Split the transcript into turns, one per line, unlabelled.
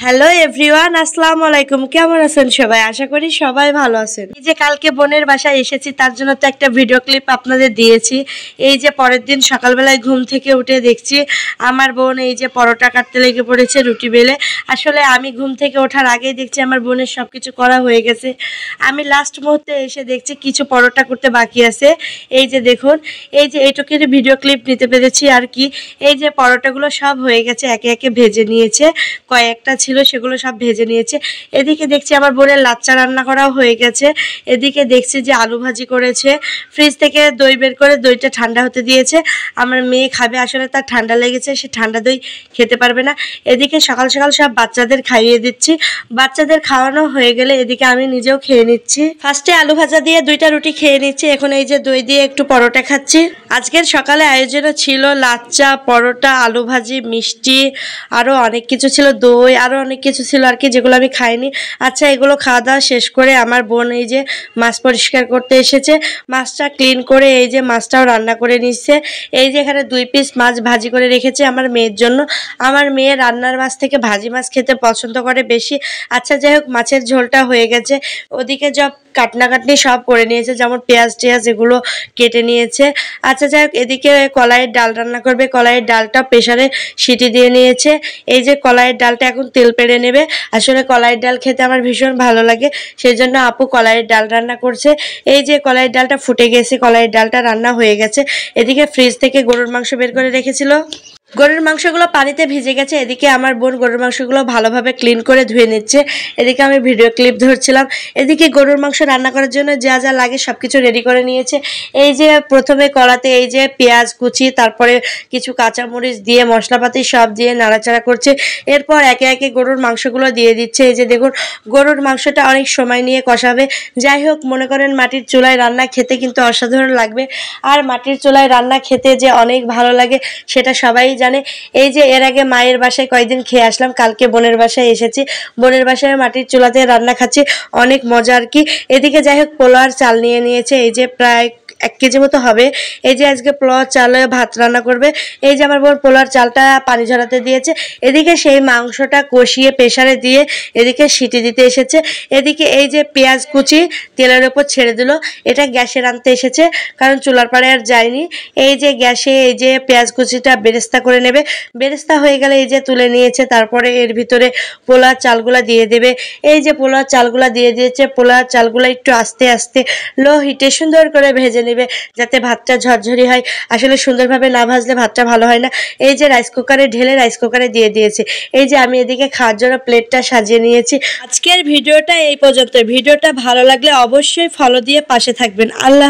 Hello everyone, আসসালামু আলাইকুম। কেমন আছেন সবাই? আশা করি সবাই ভালো আছেন। এই যে কালকে বোনের বাসায় এসেছি, তার জন্য তো একটা ভিডিও ক্লিপ আপনাদের দিয়েছি। এই যে পরের দিন সকালবেলায় ঘুম থেকে উঠে দেখছি আমার বোন এই যে পরোটা কাটতে লেগে পড়েছে রুটি বেলে। আসলে আমি ঘুম থেকে ওঠার আগেই দেখছি আমার বোনের সব কিছু করা হয়ে গেছে। আমি লাস্ট মুহূর্তে এসে দেখছি কিছু পরোটা করতে বাকি আছে। এই যে দেখুন, এই যে এইটুকুর ভিডিও ক্লিপ নিতে পেরেছি আর কি। এই যে পরোটাগুলো সব হয়ে গেছে, একে একে ভেজে নিয়েছে, কয়েকটা ছিল সেগুলো সব ভেজে নিয়েছে। এদিকে দেখছি আমার বোনের লাচ্চা রান্না করাও হয়ে গেছে। এদিকে দেখছি যে আলু ভাজি করেছে, ফ্রিজ থেকে দই বের করে দইটা ঠান্ডা হতে দিয়েছে। আমার মেয়ে খাবে, আসলে তার ঠান্ডা লেগেছে, সে ঠান্ডা দই খেতে পারবে না। এদিকে সকাল সকাল সব বাচ্চাদের খাইয়ে দিচ্ছি। বাচ্চাদের খাওয়ানো হয়ে গেলে এদিকে আমি নিজেও খেয়ে নিচ্ছি। ফার্স্টে আলু ভাজা দিয়ে 2টা রুটি খেয়ে নিচ্ছি, এখন এই যে দই দিয়ে একটু পরোটা খাচ্ছি। আজকের সকালে আয়োজনে ছিল লাচ্চা, পরোটা, আলু ভাজি, মিষ্টি, আরও অনেক কিছু ছিল, দই, আরও অনেক কিছু ছিল আর কি, যেগুলো আমি খাইনি। আচ্ছা, এগুলো খাওয়া দাওয়া শেষ করে আমার বোন এই যে মাছ পরিষ্কার করতে এসেছে, মাছটা ক্লিন করে এই যে মাছটাও রান্না করে নিচ্ছে। এই যে এখানে 2 পিস মাছ ভাজি করে রেখেছে আমার মেয়ের জন্য। আমার মেয়ে রান্নার মাছ থেকে ভাজি মাছ খেতে পছন্দ করে বেশি। আচ্ছা যাই হোক, মাছের ঝোলটা হয়ে গেছে। ওদিকে সব কাটনি সব করে নিয়েছে, যেমন পেঁয়াজ টেয়াজ এগুলো কেটে নিয়েছে। আচ্ছা যাই হোক, এদিকে কলাইয়ের ডাল রান্না করবে, কলাইয়ের ডালটা প্রেসারে সিটি দিয়ে নিয়েছে। এই যে কলাইয়ের ডালটা এখন তেল পেড়ে নেবে। আসলে কলাইয়ের ডাল খেতে আমার ভীষণ ভালো লাগে, সেই জন্য আপু কলাইয়ের ডাল রান্না করছে। এই যে কলাইয়ের ডালটা ফুটে গেছে, কলাইয়ের ডালটা রান্না হয়ে গেছে। এদিকে ফ্রিজ থেকে গরুর মাংস বের করে রেখেছিল, গরুর মাংসগুলো পানিতে ভিজে গেছে। এদিকে আমার বোন গরুর মাংসগুলো ভালোভাবে ক্লিন করে ধুয়ে নিচ্ছে, এদিকে আমি ভিডিও ক্লিপ ধরছিলাম। এদিকে গরুর মাংস রান্না করার জন্য যা যা লাগে সব কিছু রেডি করে নিয়েছে। এই যে প্রথমে কড়াতে এই যে পেঁয়াজ কুচি, তারপরে কিছু কাঁচামরিচ দিয়ে মশলাপাতি সব দিয়ে নাড়াচাড়া করছে। এরপর একে একে গরুর মাংসগুলো দিয়ে দিচ্ছে। এই যে দেখুন, গরুর মাংসটা অনেক সময় নিয়ে কষাবে। যাই হোক, মনে করেন মাটির চুলায় রান্না খেতে কিন্তু অসাধারণ লাগবে। আর মাটির চুলায় রান্না খেতে যে অনেক ভালো লাগে সেটা সবাই জানে। এই যে এর আগে মায়ের বাসায় কয়েকদিন খেয়ে আসলাম, কালকে বোনের বাসায় এসেছি, বোনের বাসায় মাটির চুলাতে রান্না খাচ্ছি, অনেক মজা আর কি। এদিকে যাই হোক, পোলাওর চাল নিয়ে নিয়েছে, এই যে প্রায় 1 কেজি মতো হবে। এই যে আজকে পোলাওর চালে ভাত রান্না করবে। এই যে আমার বোন পোলাওর চালটা পানি ঝরাতে দিয়েছে। এদিকে সেই মাংসটা কষিয়ে প্রেসারে দিয়ে এদিকে সিটি দিতে এসেছে। এদিকে এই যে পেঁয়াজ কুচি তেলের ওপর ছেড়ে দিল, এটা গ্যাসে রাঁধতে এসেছে, কারণ চুলার পাড়ে আর যায়নি। এই যে গ্যাসে এই যে পেঁয়াজ কুচিটা বেরেস্তা করে নেবে, বেরেস্তা হয়ে গেলে এই যে তুলে নিয়েছে, তারপরে এর ভিতরে পোলার চালগুলা দিয়ে দেবে। এই যে পোলার চালগুলা দিয়ে দিয়েছে, পোলার চালগুলা একটু আস্তে আস্তে লো হিটে সুন্দর করে ভেজে নেবে, যাতে ভাতটা ঝরঝরি হয়। আসলে সুন্দরভাবে না ভাজলে ভাতটা ভালো হয় না। এই যে রাইস কুকারে ঢেলে রাইস কুকারে দিয়ে দিয়েছে। এই যে আমি এদিকে খাওয়ার জন্য প্লেটটা সাজিয়ে নিয়েছি। আজকের ভিডিওটা এই পর্যন্ত। ভিডিওটা ভালো লাগলে অবশ্যই ফলো দিয়ে পাশে থাকবেন। আল্লাহ।